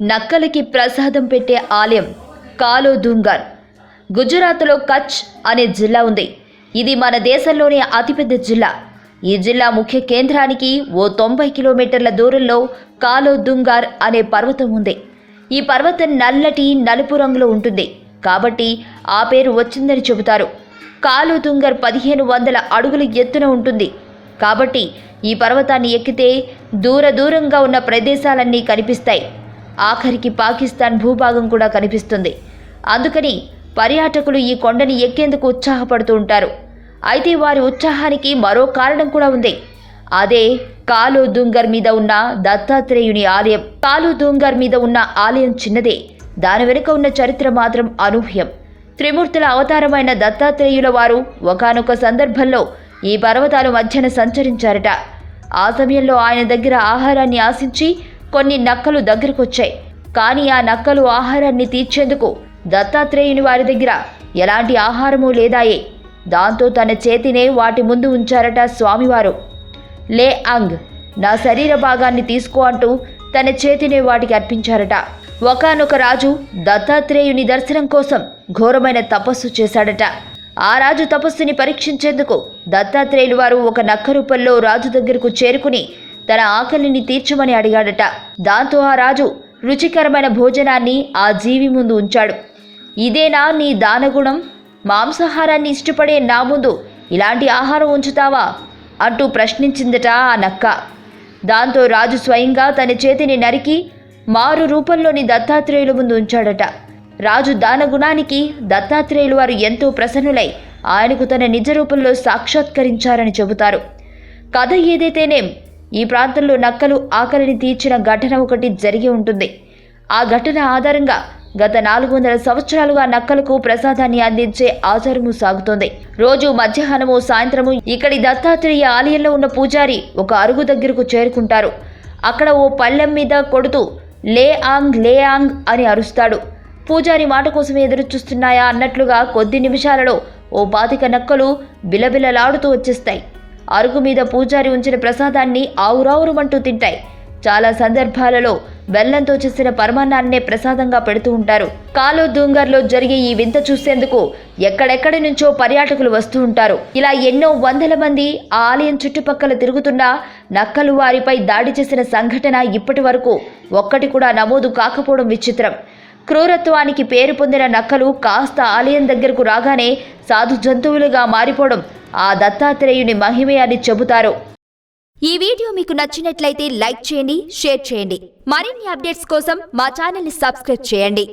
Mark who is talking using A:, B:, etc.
A: నక్కలకి ప్రసాదం పెట్టే ఆలయం కాలో దుంగర్. గుజరాత్లో కచ్ అనే జిల్లా ఉంది. ఇది మన దేశంలోనే అతిపెద్ద జిల్లా. ఈ జిల్లా ముఖ్య కేంద్రానికి ఓ 90 కిలోమీటర్ల దూరంలో కాలో దుంగర్ అనే పర్వతం ఉంది. ఈ పర్వతం నల్లటి నలుపు రంగులో ఉంటుంది కాబట్టి ఆ పేరు వచ్చిందని చెబుతారు. కాలో దుంగర్ 1500 అడుగుల ఎత్తున ఉంటుంది కాబట్టి ఈ పర్వతాన్ని ఎక్కితే దూరంగా ఉన్న ప్రదేశాలన్నీ కనిపిస్తాయి. ఆఖరికి పాకిస్తాన్ భూభాగం కూడా కనిపిస్తుంది. అందుకని పర్యాటకులు ఈ కొండని ఎక్కేందుకు ఉత్సాహపడుతూ ఉంటారు. అయితే వారి ఉత్సాహానికి మరో కారణం కూడా ఉంది. అదే కాలో దుంగర్ మీద ఉన్న దత్తాత్రేయుని ఆలయం. కాలో దుంగర్ మీద ఉన్న ఆలయం చిన్నదే, దాని వెనుక ఉన్న చరిత్ర మాత్రం అనూహ్యం. త్రిమూర్తుల అవతారమైన దత్తాత్రేయుల వారు ఒకానొక సందర్భంలో ఈ పర్వతాల మధ్యన సంచరించారట. ఆ సమయంలో ఆయన దగ్గర ఆహారాన్ని ఆశించి కొన్ని నక్కలు దగ్గరకొచ్చాయి. కానీ ఆ నక్కలు ఆహారాన్ని తీర్చేందుకు దత్తాత్రేయుని వారి దగ్గర ఎలాంటి ఆహారమూ లేదాయే. దాంతో తన చేతినే వాటి ముందు ఉంచారట స్వామివారు. లే అంగ్, నా శరీర భాగాన్ని తీసుకో అంటూ తన చేతినే వాటికి అర్పించారట. ఒకానొక రాజు దత్తాత్రేయుని దర్శనం కోసం ఘోరమైన తపస్సు చేశాడట. ఆ రాజు తపస్సుని పరీక్షించేందుకు దత్తాత్రేయులు వారు ఒక నక్క రూపంలో రాజు దగ్గరకు చేరుకుని తన ఆకలిని తీర్చమని అడిగాడట. దాంతో ఆ రాజు రుచికరమైన భోజనాన్ని ఆ జీవి ముందు ఉంచాడు. ఇదేనా నీ దానగుణం? మాంసాహారాన్ని ఇష్టపడే నా ముందు ఇలాంటి ఆహారం ఉంచుతావా అంటూ ప్రశ్నించిందట ఆ నక్క. దాంతో రాజు స్వయంగా తన చేతిని నరికి మారు రూపంలోని దత్తాత్రేయుల ముందు ఉంచాడట. రాజు దానగుణానికి దత్తాత్రేయులు వారు ఎంతో ప్రసన్నులై ఆయనకు తన నిజ రూపంలో సాక్షాత్కరించారని చెబుతారు. కథ ఏదైతేనేం ఈ ప్రాంతంలో నక్కలు ఆకలిని తీర్చిన ఘటన ఒకటి జరిగి ఉంటుంది. ఆ ఘటన ఆధారంగా గత 400 సంవత్సరాలుగా నక్కలకు ప్రసాదాన్ని అందించే ఆచారము సాగుతోంది. రోజు మధ్యాహ్నము సాయంత్రము ఇక్కడి దత్తాత్రేయ ఆలయంలో ఉన్న పూజారి ఒక అరుగు దగ్గరకు చేరుకుంటారు. అక్కడ ఓ పళ్ళెం మీద కొడుతూ లే ఆంగ్ అని అరుస్తాడు. పూజారి మాట కోసం ఎదురు చూస్తున్నాయా అన్నట్లుగా కొద్ది నిమిషాలలో ఓ 25 నక్కలు బిలబిలలాడుతూ వచ్చేస్తాయి. అరుగు మీద పూజారి ఉంచిన ప్రసాదాన్ని ఆవురావురమంటూ తింటాయి. చాలా సందర్భాలలో బెల్లంతో చేసిన పరమాన్నాన్నే ప్రసాదంగా పెడుతూ ఉంటారు. కాలో దుంగర్లో జరిగే ఈ వింత చూసేందుకు ఎక్కడెక్కడి నుంచో పర్యాటకులు వస్తూ ఉంటారు. ఇలా ఎన్నో వందల మంది ఆ ఆలయం చుట్టుపక్కల తిరుగుతున్నా నక్కలు వారిపై దాడి చేసిన సంఘటన ఇప్పటి వరకు ఒక్కటి కూడా నమోదు కాకపోవడం విచిత్రం. క్రూరత్వానికి పేరు పొందిన నక్కలు కాస్త ఆలయం దగ్గరకు రాగానే సాధు జంతువులుగా మారిపోవడం ఆ దత్తాత్రేయుని మహిమే అని చెబుతారు.
B: ఈ వీడియో మీకు నచ్చినట్లయితే లైక్ చేయండి, షేర్ చేయండి. మరిన్ని అప్డేట్స్ కోసం మా ఛానల్ని సబ్స్క్రైబ్ చేయండి.